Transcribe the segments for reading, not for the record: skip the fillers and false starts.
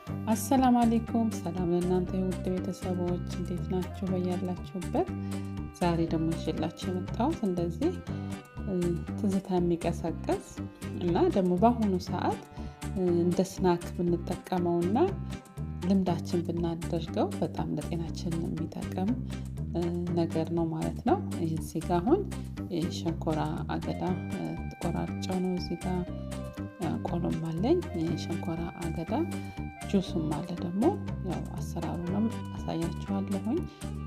አሰላሙ አለይኩም ሰላም ለእናንተ የውድ ቤተሰቦች እንዴት ናችሁ? በያላችሁበት ዛሬ ደግሞ ይዤላችሁ የመጣሁት እንደዚህ ትዝታ የሚቀሰቅስ እና ደግሞ በአሁኑ ሰዓት እንደ ስናክ ብንጠቀመውና ልምዳችን ብናደርገው በጣም ለጤናችን የሚጠቅም ነገር ነው ማለት ነው። እዚህ ጋር አሁን የሸንኮራ አገዳ ቆራርጬው ነው። እዚህ ጋር ቆሎም አለኝ የሸንኮራ አገዳ ጁስም አለ። ደግሞ ያው አሰራሩንም አሳያችኋለሁኝ።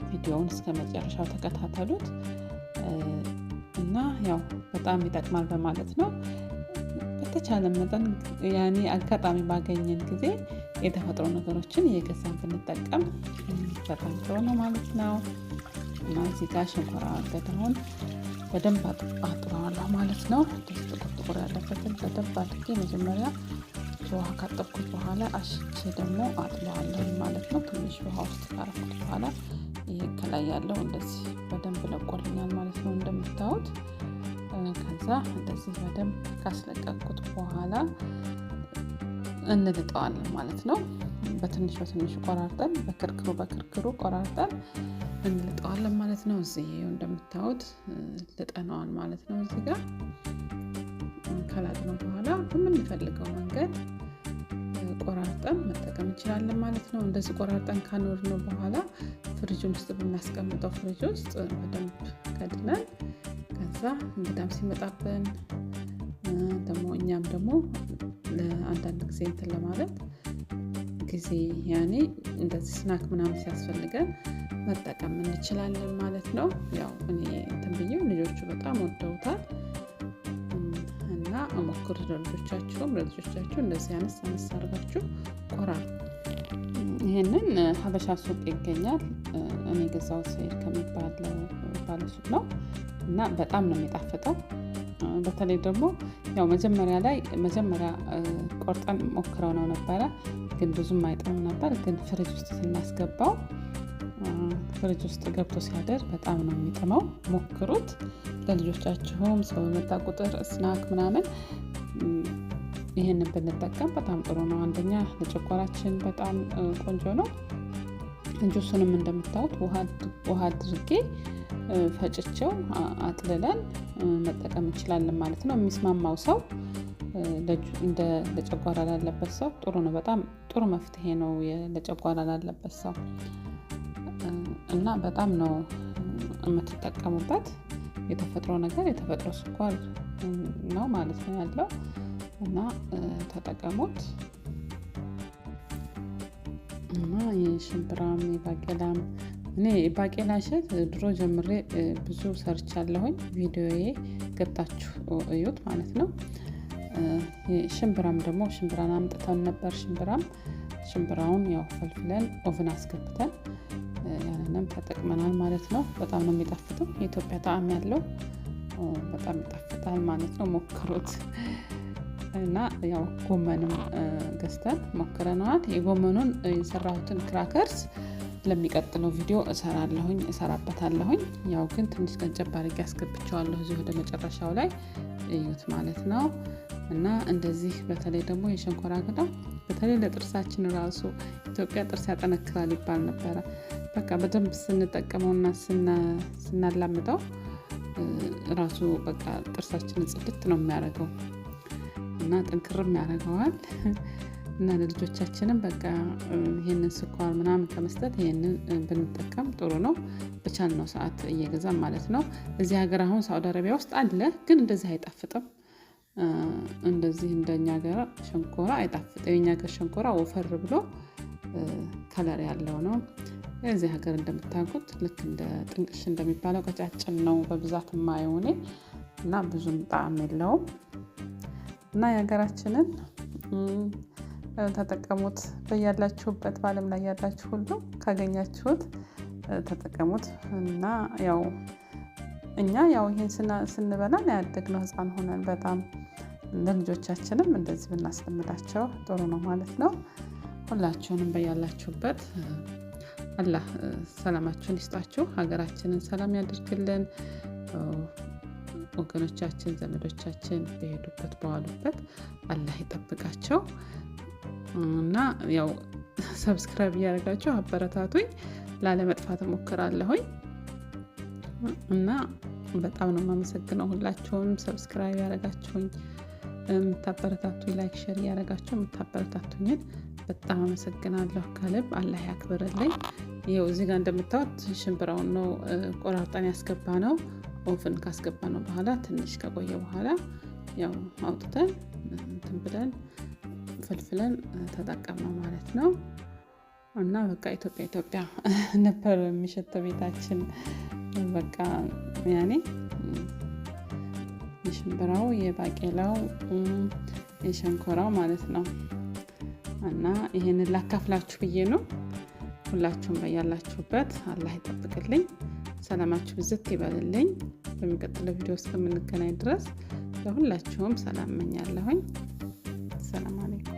ቪዲዮውን እስከ መጨረሻው ተከታተሉት እና ያው በጣም ይጠቅማል በማለት ነው። በተቻለ መጠን ያኔ አጋጣሚ ባገኘን ጊዜ የተፈጥሮ ነገሮችን እየገዛን ብንጠቀም በጣም ጥሩ ነው ማለት ነው። እና እዚህ ጋር ሸንኮራ አገዳውን በደንብ አጥበዋለሁ ማለት ነው። ጥቁር ያለበትን በደንብ አድርጌ መጀመሪያ ውሃ ካጠብኩት በኋላ አሽቼ ደግሞ አጥበዋለሁ ማለት ነው። ትንሽ ውሃ ውስጥ ካረኩት በኋላ ይሄ ከላይ ያለው እንደዚህ በደንብ ለቆልኛል ማለት ነው እንደምታዩት። ከዛ እንደዚህ በደንብ ካስለቀቅኩት በኋላ እንልጠዋለን ማለት ነው። በትንሽ ቆራርጠን በክርክሩ ቆራርጠን እንልጠዋለን ማለት ነው። እዚህ እንደምታዩት ልጠነዋል ማለት ነው። እዚህ ጋር ከላጥነው በኋላ በምንፈልገው መንገድ ቆራርጠን መጠቀም እንችላለን ማለት ነው። እንደዚህ ቆራርጠን ካኖርነው በኋላ ፍሪጅ ውስጥ ብናስቀምጠው ፍሪጅ ውስጥ በደንብ ከድነን ከዛ እንግዳም ሲመጣብን ደግሞ እኛም ደግሞ ለአንዳንድ ጊዜ እንትን ለማለት ጊዜ ያኔ እንደዚህ ስናክ ምናምን ሲያስፈልገን መጠቀም እንችላለን ማለት ነው። ያው እኔ እንትን ብዬው ልጆቹ በጣም ወደውታል እና ሞክሩ። ለልጆቻችሁ እንደዚህ አነስ አድርጋችሁ ቆራርጡ። ይሄንን ሀበሻ ሱቅ ይገኛል። እኔ ገዛው ሰይድ ከሚባል ባለሱቅ ነው እና በጣም ነው የሚጣፍጠው። በተለይ ደግሞ ያው መጀመሪያ ቆርጠን ሞክረው ነው ነበረ፣ ግን ብዙም አይጥም ነበር። ግን ፍሪጅ ውስጥ ስናስገባው ፍሪጅ ውስጥ ገብቶ ሲያደር በጣም ነው የሚጥመው። ሞክሩት። ለልጆቻችሁም ሰው በመጣ ቁጥር ስናክ ምናምን ይሄንን ብንጠቀም በጣም ጥሩ ነው። አንደኛ ለጨጓራችን በጣም ቆንጆ ነው። ጁሱንም እንደምታዩት ውሃ አድርጌ ፈጭቼው አጥልለን መጠቀም እንችላለን ማለት ነው። የሚስማማው ሰው እንደ ለጨጓራ ላለበት ሰው ጥሩ ነው። በጣም ጥሩ መፍትሄ ነው ለጨጓራ ላለበት ሰው እና በጣም ነው የምትጠቀሙበት። የተፈጥሮ ነገር የተፈጥሮ ስኳር ነው ማለት ነው ያለው እና ተጠቀሙት። እና የሽምብራም የባቄላም እኔ ባቄላ እሸት ድሮ ጀምሬ ብዙ ሰርቻለሁኝ። ቪዲዮዬ ገብታችሁ እዩት ማለት ነው። ሽምብራም ደግሞ ሽምብራን አምጥተን ነበር። ሽምብራውን ያው ፈልፍለን ኦቭን አስገብተን ያንንም ተጠቅመናል ማለት ነው። በጣም ነው የሚጣፍጠው። የኢትዮጵያ ጣዕም ያለው በጣም ይጣፍጣል ማለት ነው። ሞክሩት። እና ያው ጎመንም ገዝተን ሞክረናል። የጎመኑን የሰራሁትን ክራከርስ ለሚቀጥለው ቪዲዮ እሰራበታለሁኝ። ያው ግን ትንሽ ቀንጨብ አድርጌ አስገብቼዋለሁ እዚህ ወደ መጨረሻው ላይ እዩት ማለት ነው። እና እንደዚህ በተለይ ደግሞ የሸንኮራ አገዳ በተለይ ለጥርሳችን ራሱ ኢትዮጵያ ጥርስ ያጠነክራል ይባል ነበረ። በቃ በደንብ ስንጠቀመውና ስናላምጠው ራሱ በቃ ጥርሳችንን ጽድት ነው የሚያደርገው እና ጠንክርም ያደርገዋል። እና ለልጆቻችንም በቃ ይሄንን ስኳር ምናምን ከመስጠት ይሄንን ብንጠቀም ጥሩ ነው። በቻልነው ሰዓት እየገዛን ማለት ነው። እዚህ ሀገር አሁን ሳውዲ አረቢያ ውስጥ አለ፣ ግን እንደዚህ አይጣፍጥም። እንደዚህ እንደኛ ሀገር ሸንኮራ አይጣፍጥም። የኛ ሀገር ሸንኮራ ወፈር ብሎ ከለር ያለው ነው። እዚህ ሀገር እንደምታውቁት ልክ እንደ ጥንቅሽ እንደሚባለው ቀጫጭን ነው በብዛት የማየው እኔ እና ብዙም ጣዕም የለውም። እና የሀገራችንን ተጠቀሙት። በያላችሁበት በዓለም ላይ ያላችሁ ሁሉ ካገኛችሁት ተጠቀሙት። እና ያው እኛ ይሄን ስንበላ ያደግነው ሕፃን ሆነን በጣም ለልጆቻችንም እንደዚህ ብናስለምዳቸው ጥሩ ነው ማለት ነው። ሁላችሁንም በያላችሁበት አላህ ሰላማችሁን ይስጣችሁ። ሀገራችንን ሰላም ያድርግልን። ወገኖቻችን ዘመዶቻችን በሄዱበት በዋሉበት አላህ ይጠብቃቸው። እና ያው ሰብስክራይብ እያደረጋችሁ አበረታቱኝ። ላለመጥፋት እሞክራለሁኝ እና በጣም ነው የማመሰግነው ሁላችሁም ሰብስክራይብ ያደረጋችሁኝ የምታበረታቱኝ ላይክ ሼር ያደረጋችሁ የምታበረታቱኝን በጣም አመሰግናለሁ ከልብ አላህ ያክብርልኝ። ይኸው እዚህ ጋር እንደምታዩት ሽምብራውን ነው ቆራርጠን ያስገባነው። ኦቭን ካስገባነው በኋላ ትንሽ ከቆየ በኋላ ያው አውጥተን እንትን ብለን ፍልፍለን ተጠቀምነው ማለት ነው። እና በቃ ኢትዮጵያ ነበር የሚሸተው ቤታችን። በቃ ያኔ የሽምብራው የባቄላው የሸንኮራው ማለት ነው። እና ይሄንን ላካፍላችሁ ብዬ ነው። ሁላችሁም በያላችሁበት አላህ ይጠብቅልኝ፣ ሰላማችሁ ብዝት ይበልልኝ። በሚቀጥለው ቪዲዮ እስከምንገናኝ ድረስ ለሁላችሁም ሰላም እመኛለሁኝ። ሰላም አለይኩም።